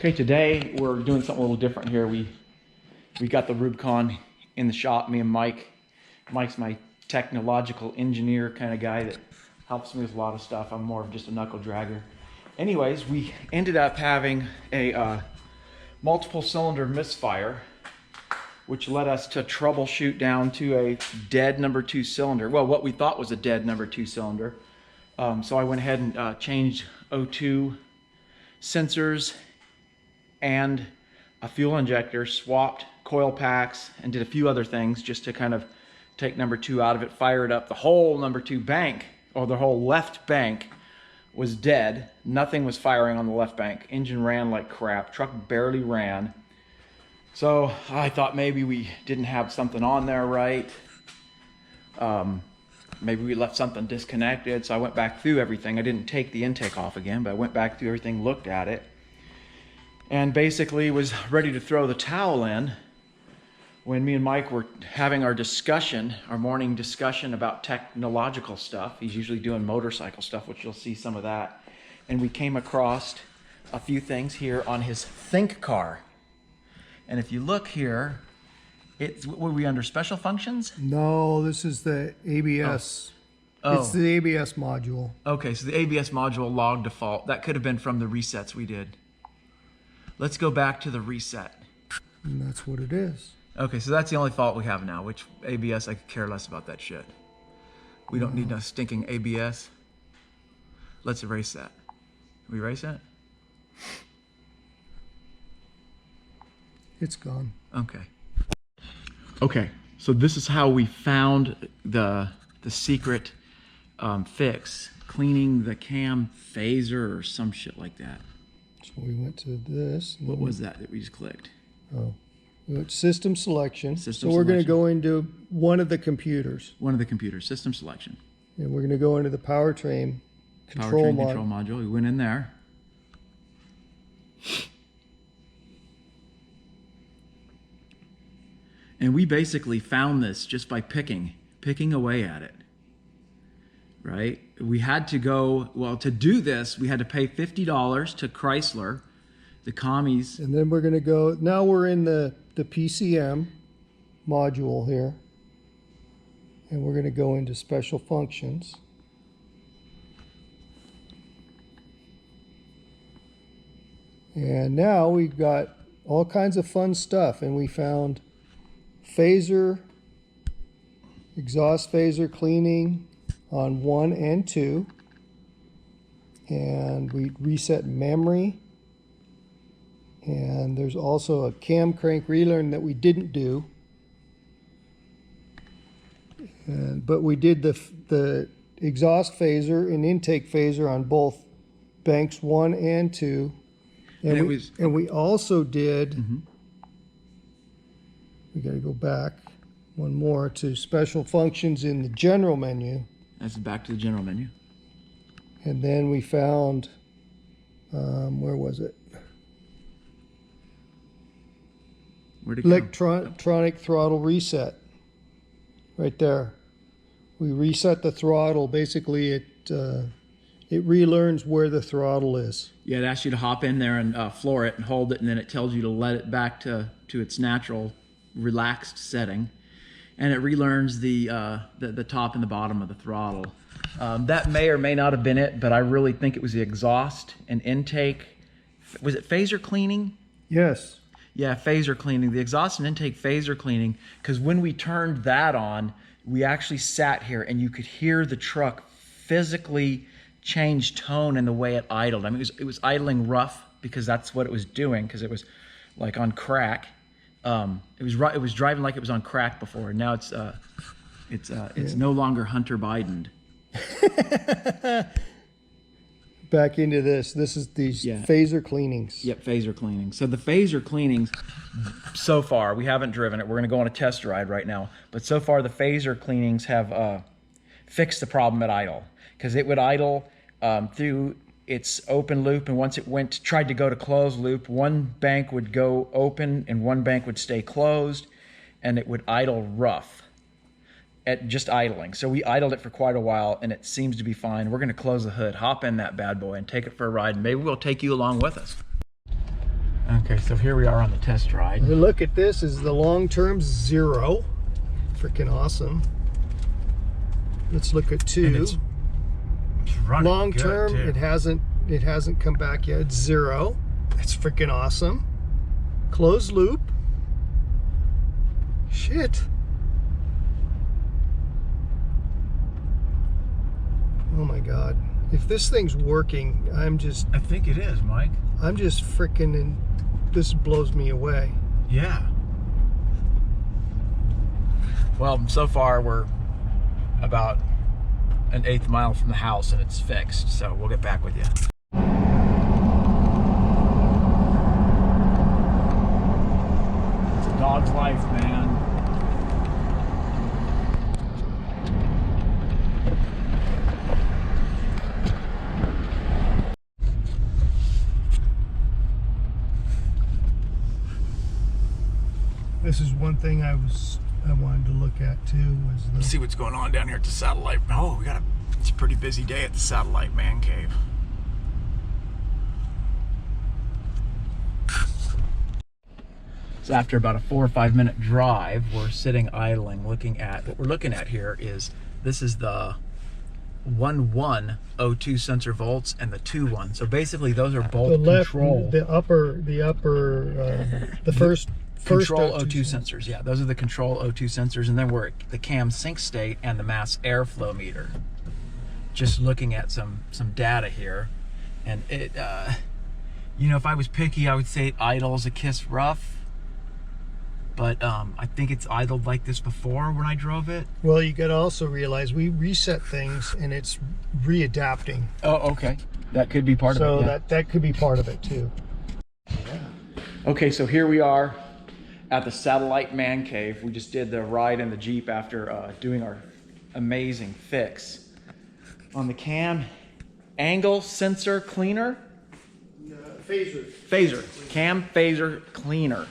Okay, today we're doing something a little different here. We got the Rubicon in the shop, me and Mike. Mike's my technological engineer kind of guy that helps me with a lot of stuff. I'm more of just a knuckle dragger. Anyways, we ended up having a multiple cylinder misfire, which led us to troubleshoot down to a dead number 2 cylinder. Well, what we thought was a dead number 2 cylinder. So I went ahead and changed O2 sensors and a fuel injector, swapped coil packs, and did a few other things just to kind of take number 2 out of it, fire it up. The whole number 2 bank, or the whole left bank, was dead. Nothing was firing on the left bank. Engine ran like crap. Truck barely ran. So I thought maybe we didn't have something on there right. Maybe we left something disconnected. So I went back through everything. I didn't take the intake off again, but I went back through everything, looked at it, and basically was ready to throw the towel in when me and Mike were having our discussion, our morning discussion about technological stuff. He's usually doing motorcycle stuff, which you'll see some of that. And we came across a few things here on his Think car. And if you look here, were we under special functions? No, this is the ABS. Oh. It's the ABS module. Okay, so the ABS module log default. That could have been from the resets we did. Let's go back to the reset. And that's what it is. Okay, so that's the only fault we have now, which ABS, I could care less about that shit. We don't need no stinking ABS. Let's erase that. Can we erase that? It's gone. Okay. Okay, so this is how we found the secret fix. Cleaning the cam phaser or some shit like that. So we went to this. What was that we just clicked? Oh, we went system selection. System so we're going to selection. go into one of the computers. One of the computers, system selection. And we're going to go into the powertrain control module. We went in there. And we basically found this just by picking away at it, right? We had to go, well, to do this, we had to pay $50 to Chrysler, the commies. And then we're going to go, now we're in the PCM module here. And we're going to go into special functions. And now we've got all kinds of fun stuff. And we found phaser, exhaust phaser cleaning on 1 and 2. And we reset memory. And there's also a cam crank relearn that we didn't do. But we did the exhaust phaser and intake phaser on both banks 1 and 2. And we also did, we got to go back one more to special functions in the general menu. That's back to the general menu. And then we found, where was it? Where'd it Electronic throttle reset. Right there. We reset the throttle. Basically, it relearns where the throttle is. Yeah, it asks you to hop in there and floor it and hold it, and then it tells you to let it back to its natural, relaxed setting. And it relearns the top and the bottom of the throttle. That may or may not have been it, but I really think it was the exhaust and intake. Was it phaser cleaning? Yes. Yeah, phaser cleaning. The exhaust and intake phaser cleaning, because when we turned that on, we actually sat here and you could hear the truck physically change tone in the way it idled. I mean, it was idling rough because that's what it was doing, because it was like on crack. It was driving like it was on crack before. Now it's no longer Hunter Biden. Back into this. This is these phaser cleanings. Yep, phaser cleaning. So the phaser cleanings, so far, we haven't driven it. We're going to go on a test ride right now. But so far, the phaser cleanings have fixed the problem at idle. Because it would idle through its open loop, and once it tried to go to closed loop, one bank would go open and one bank would stay closed, and it would idle rough. At just idling. So we idled it for quite a while and it seems to be fine. We're going to close the hood, hop in that bad boy and take it for a ride, and maybe we'll take you along with us. Okay, so here we are on the test ride. And look at this, is the long term 0. Freaking awesome. Let's look at 2. It's running Long good, term, too. it hasn't come back yet. 0. That's freaking awesome. Closed loop. Shit. Oh my God. If this thing's working, I think it is, Mike. I'm just freaking in. This blows me away. Yeah. Well, so far we're about an 1/8 mile from the house and it's fixed, so we'll get back with you. It's a dog's life, man. This is one thing I wanted to look at too, was the See what's going on down here at the satellite. Oh, it's a pretty busy day at the satellite man cave. So after about a 4 or 5 minute drive, we're sitting idling, looking at what we're looking at here is this is the 1.1 O2 sensor volts and the 2.1. So basically, those are both the left, control. the first Control O2 sensors, yeah, those are the control O2 sensors, and then we're at the cam sync state and the mass airflow meter. Just looking at some data here, and it, you know, if I was picky, I would say it idles a kiss rough, but I think it's idled like this before when I drove it. Well, you got to also realize we reset things and it's readapting. Oh, okay, that could be part of it. So Yeah. that could be part of it too. Okay, so here we are at the satellite man cave. We just did the ride in the Jeep after doing our amazing fix on the cam angle sensor cleaner. Phaser. Cam phaser cleaner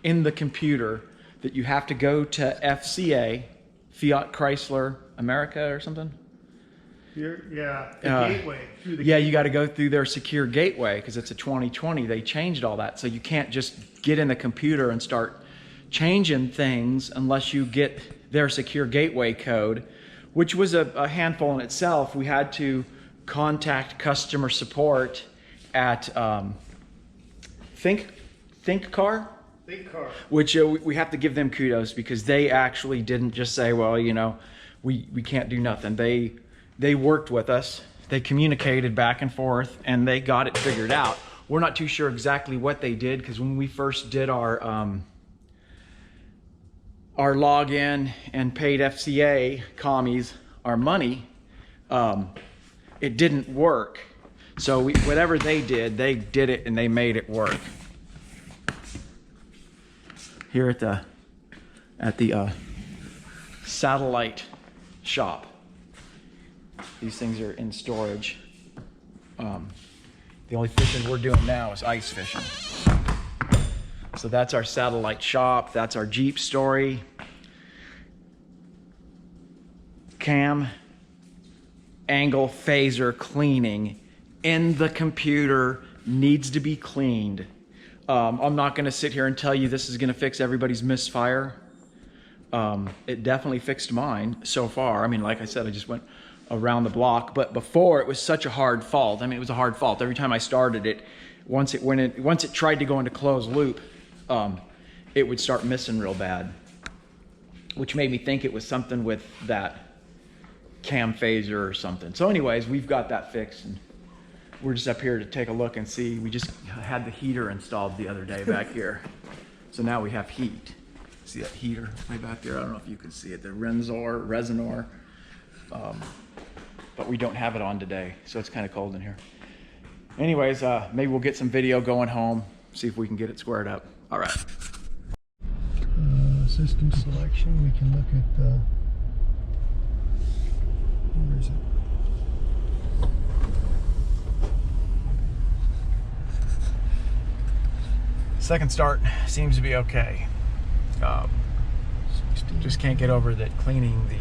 in the computer that you have to go to FCA, Fiat Chrysler America or something. Gateway. Yeah, you got to go through their secure gateway because it's a 2020. They changed all that. So you can't just get in the computer and start changing things unless you get their secure gateway code, which was a handful in itself. We had to contact customer support at ThinkCar, which we have to give them kudos because they actually didn't just say, well, you know, we can't do nothing. They worked with us. They communicated back and forth, and they got it figured out. We're not too sure exactly what they did because when we first did our login and paid FCA commies our money, it didn't work. So whatever they did it and they made it work. Here at the satellite shop. These things are in storage. The only fishing we're doing now is ice fishing. So that's our satellite shop. That's our Jeep story. Cam angle phaser cleaning in the computer needs to be cleaned. I'm not going to sit here and tell you this is going to fix everybody's MISSFIRE. It definitely fixed mine so far. I mean, like I said, I just went around the block, but before it was such a hard fault. I mean, it was a hard fault. Every time I started it, once it tried to go into closed loop, it would start missing real bad, which made me think it was something with that cam phaser or something. So anyways, we've got that fixed, and we're just up here to take a look and see. We just had the heater installed the other day back here, so now we have heat. See that heater way back there? I don't know if you can see it, the Resonor. But we don't have it on today, so it's kind of cold in here. Anyways, maybe we'll get some video going home, see if we can get it squared up. All right. System selection, we can look at the, where is it? Second start seems to be okay. Just can't get over that cleaning the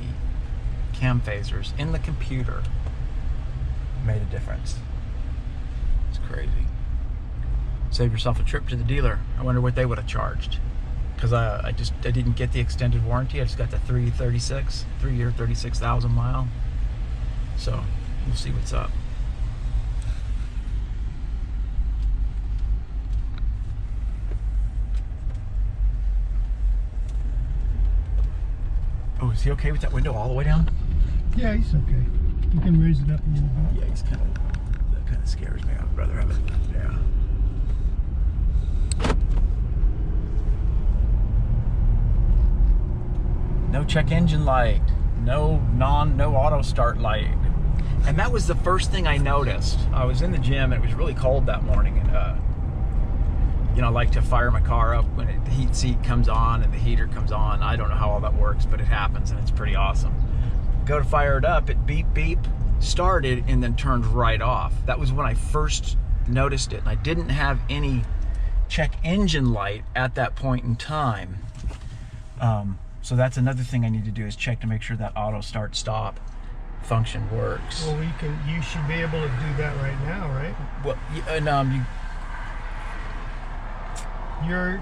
cam phasers in the computer made a difference. It's crazy. Save yourself a trip to the dealer. I wonder what they would have charged. Because I didn't get the extended warranty. I just got the 3-year, 36,000 mile. So we'll see what's up. Oh, is he okay with that window all the way down? Yeah, he's okay. You can raise it up a little bit. Yeah, that kind of scares me. I'd rather have it, yeah. No check engine light, no auto start light. And that was the first thing I noticed. I was in the gym and it was really cold that morning, and you know, I like to fire my car up when the heat seat comes on and the heater comes on. I don't know how all that works, but it happens and it's pretty awesome. Go to fire it up, it beep beep, started and then turned right off. That was when I first noticed it, and I didn't have any check engine light at that point in time. So that's another thing I need to do, is check to make sure that auto start stop function works. Well, you should be able to do that right now, right? Well,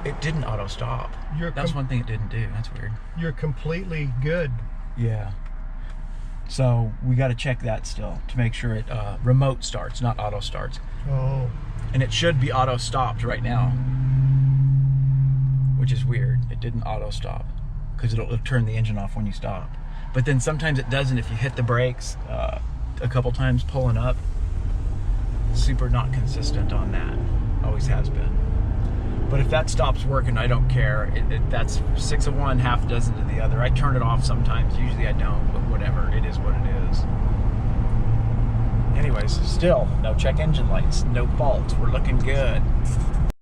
it didn't auto stop. That's one thing it didn't do. That's weird. You're completely good. Yeah. So we got to check that still to make sure it remote starts, not auto starts. Oh. And it should be auto stopped right now, which is weird. It didn't auto stop because it'll turn the engine off when you stop. But then sometimes it doesn't if you hit the brakes a couple times pulling up. Super not consistent on that. Always has been. But if that stops working, I don't care. That's 6 of one, half a dozen of the other. I turn it off sometimes. Usually I don't, but whatever. It is what it is. Anyways, still, no check engine lights, no faults. We're looking good.